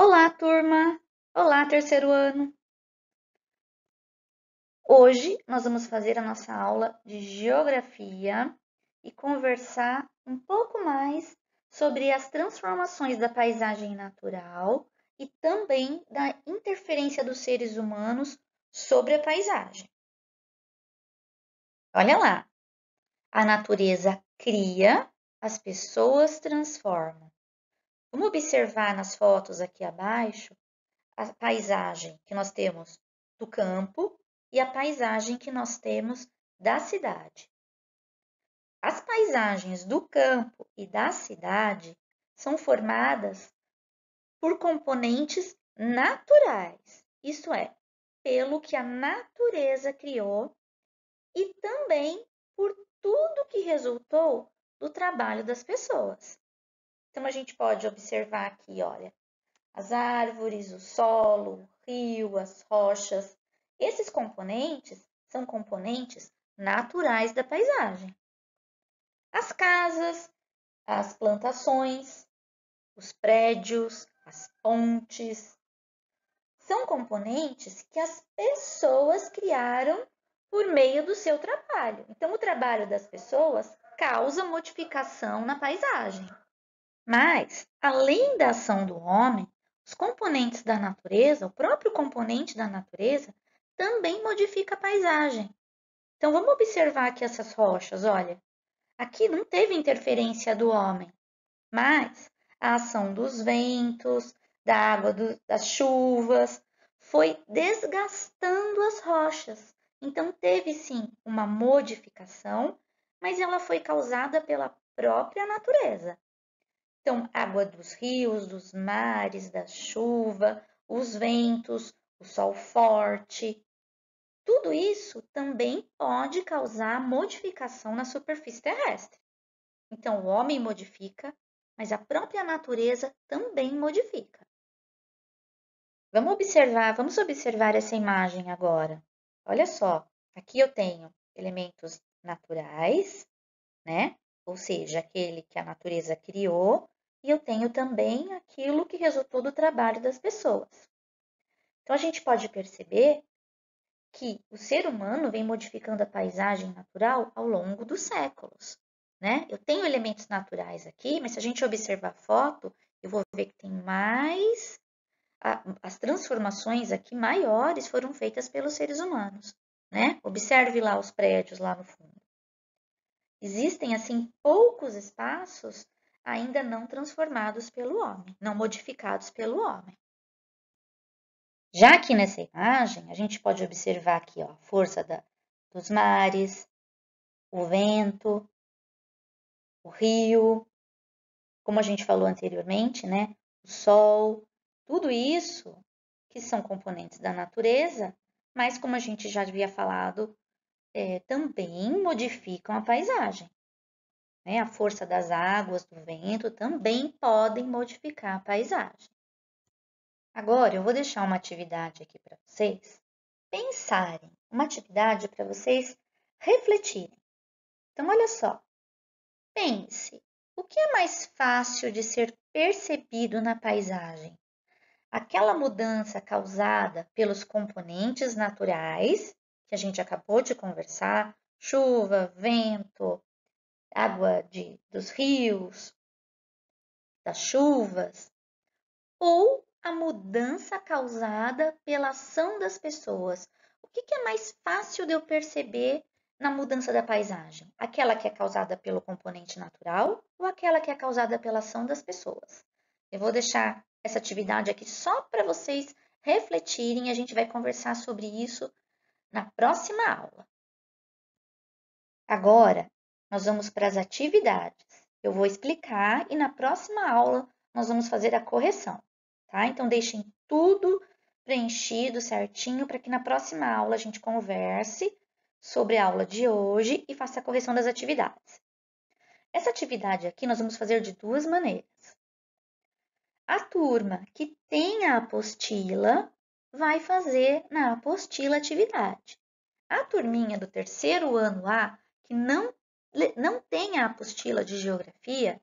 Olá, turma! Olá, terceiro ano! Hoje nós vamos fazer a nossa aula de geografia e conversar um pouco mais sobre as transformações da paisagem natural e também da interferência dos seres humanos sobre a paisagem. Olha lá! A natureza cria, as pessoas transformam. Vamos observar nas fotos aqui abaixo a paisagem que nós temos do campo e a paisagem que nós temos da cidade. As paisagens do campo e da cidade são formadas por componentes naturais, isto é, pelo que a natureza criou e também por tudo que resultou do trabalho das pessoas. Então, a gente pode observar aqui, olha, as árvores, o solo, o rio, as rochas. Esses componentes são componentes naturais da paisagem. As casas, as plantações, os prédios, as pontes, são componentes que as pessoas criaram por meio do seu trabalho. Então, o trabalho das pessoas causa modificação na paisagem. Mas, além da ação do homem, os componentes da natureza, o próprio componente da natureza, também modifica a paisagem. Então, vamos observar aqui essas rochas, olha. Aqui não teve interferência do homem, mas a ação dos ventos, da água das chuvas, foi desgastando as rochas. Então, teve sim uma modificação, mas ela foi causada pela própria natureza. Então, água dos rios, dos mares, da chuva, os ventos, o sol forte, tudo isso também pode causar modificação na superfície terrestre. Então, o homem modifica, mas a própria natureza também modifica. Vamos observar essa imagem agora. Olha só, aqui eu tenho elementos naturais, né? Ou seja, aquele que a natureza criou, e eu tenho também aquilo que resultou do trabalho das pessoas. Então, a gente pode perceber que o ser humano vem modificando a paisagem natural ao longo dos séculos, né? Eu tenho elementos naturais aqui, mas se a gente observar a foto, eu vou ver que tem mais. As transformações aqui maiores foram feitas pelos seres humanos, né? Observe lá os prédios lá no fundo. Existem, assim, poucos espaços ainda não transformados pelo homem, não modificados pelo homem. Já aqui nessa imagem, a gente pode observar aqui, ó, a força dos mares, o vento, o rio, como a gente falou anteriormente, né? O sol, tudo isso que são componentes da natureza, mas como a gente já havia falado, também modificam a paisagem. Né? A força das águas, do vento, também podem modificar a paisagem. Agora, eu vou deixar uma atividade aqui para vocês pensarem, uma atividade para vocês refletirem. Então, olha só, pense, o que é mais fácil de ser percebido na paisagem? Aquela mudança causada pelos componentes naturais, que a gente acabou de conversar, chuva, vento, água dos rios, das chuvas, ou a mudança causada pela ação das pessoas. O que é mais fácil de eu perceber na mudança da paisagem? Aquela que é causada pelo componente natural ou aquela que é causada pela ação das pessoas? Eu vou deixar essa atividade aqui só para vocês refletirem e a gente vai conversar sobre isso na próxima aula. Agora, nós vamos para as atividades. Eu vou explicar e na próxima aula nós vamos fazer a correção, tá? Então, deixem tudo preenchido certinho para que na próxima aula a gente converse sobre a aula de hoje e faça a correção das atividades. Essa atividade aqui nós vamos fazer de duas maneiras. A turma que tem a apostila vai fazer na apostila atividade. A turminha do terceiro ano A, que não tem a apostila de geografia,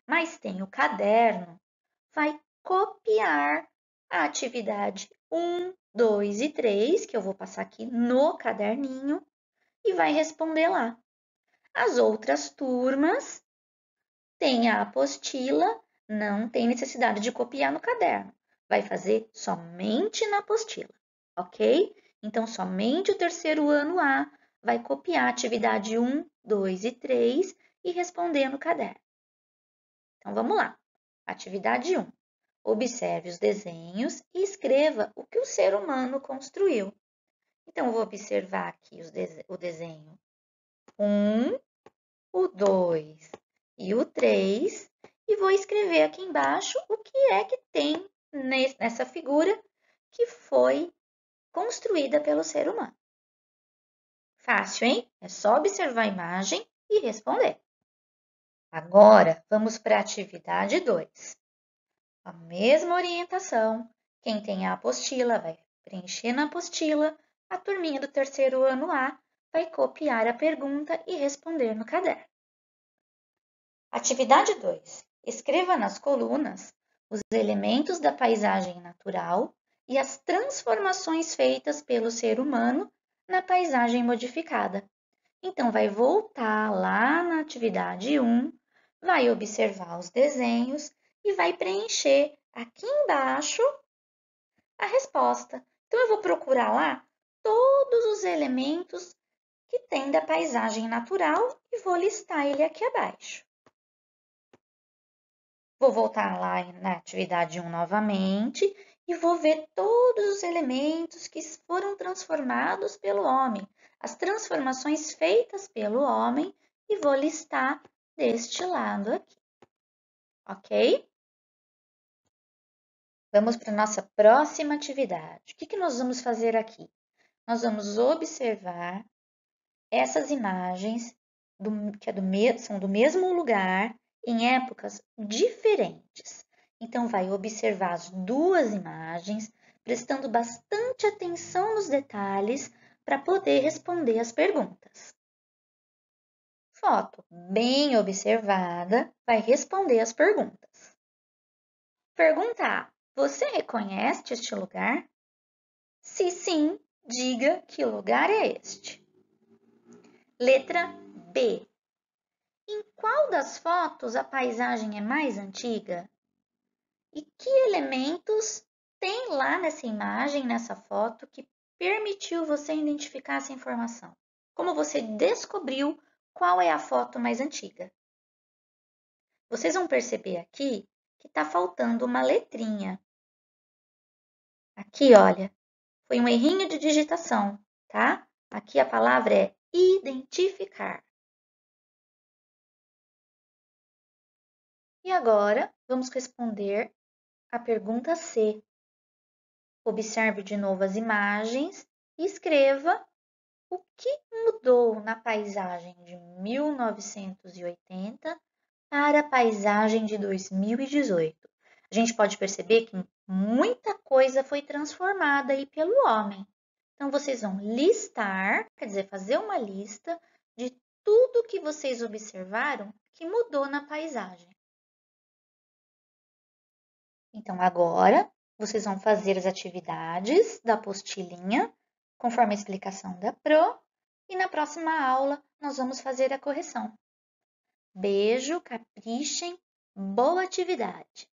mas tem o caderno, vai copiar a atividade 1, 2 e 3, que eu vou passar aqui no caderninho, e vai responder lá. As outras turmas têm a apostila, não tem necessidade de copiar no caderno. Vai fazer somente na apostila, ok? Então, somente o terceiro ano A vai copiar a atividade 1, 2 e 3 e responder no caderno. Então, vamos lá. Atividade 1. Observe os desenhos e escreva o que o ser humano construiu. Então, eu vou observar aqui o desenho 1, o 2 e o 3 e vou escrever aqui embaixo o que é que tem nessa figura que foi construída pelo ser humano. Fácil, hein? É só observar a imagem e responder. Agora, vamos para a atividade 2. A mesma orientação. Quem tem a apostila vai preencher na apostila, a turminha do terceiro ano A vai copiar a pergunta e responder no caderno. Atividade 2. Escreva nas colunas os elementos da paisagem natural e as transformações feitas pelo ser humano na paisagem modificada. Então, vai voltar lá na atividade 1, vai observar os desenhos e vai preencher aqui embaixo a resposta. Então, eu vou procurar lá todos os elementos que tem da paisagem natural e vou listar ele aqui abaixo. Vou voltar lá na atividade 1 novamente e vou ver todos os elementos que foram transformados pelo homem, as transformações feitas pelo homem e vou listar deste lado aqui, ok? Vamos para a nossa próxima atividade. O que nós vamos fazer aqui? Nós vamos observar essas imagens são do mesmo lugar em épocas diferentes. Então, vai observar as duas imagens, prestando bastante atenção nos detalhes para poder responder as perguntas. Foto bem observada vai responder as perguntas. Pergunta A: você reconhece este lugar? Se sim, diga que lugar é este. Letra B: em qual das fotos a paisagem é mais antiga? E que elementos tem lá nessa imagem, nessa foto, que permitiu você identificar essa informação? Como você descobriu qual é a foto mais antiga? Vocês vão perceber aqui que está faltando uma letrinha. Aqui, olha, foi um errinho de digitação, tá? Aqui a palavra é identificar. E agora, vamos responder a pergunta C. Observe de novo as imagens e escreva o que mudou na paisagem de 1980 para a paisagem de 2018. A gente pode perceber que muita coisa foi transformada aí pelo homem. Então, vocês vão listar, quer dizer, fazer uma lista de tudo que vocês observaram que mudou na paisagem. Então, agora, vocês vão fazer as atividades da apostilinha, conforme a explicação da Pro, e na próxima aula nós vamos fazer a correção. Beijo, caprichem, boa atividade!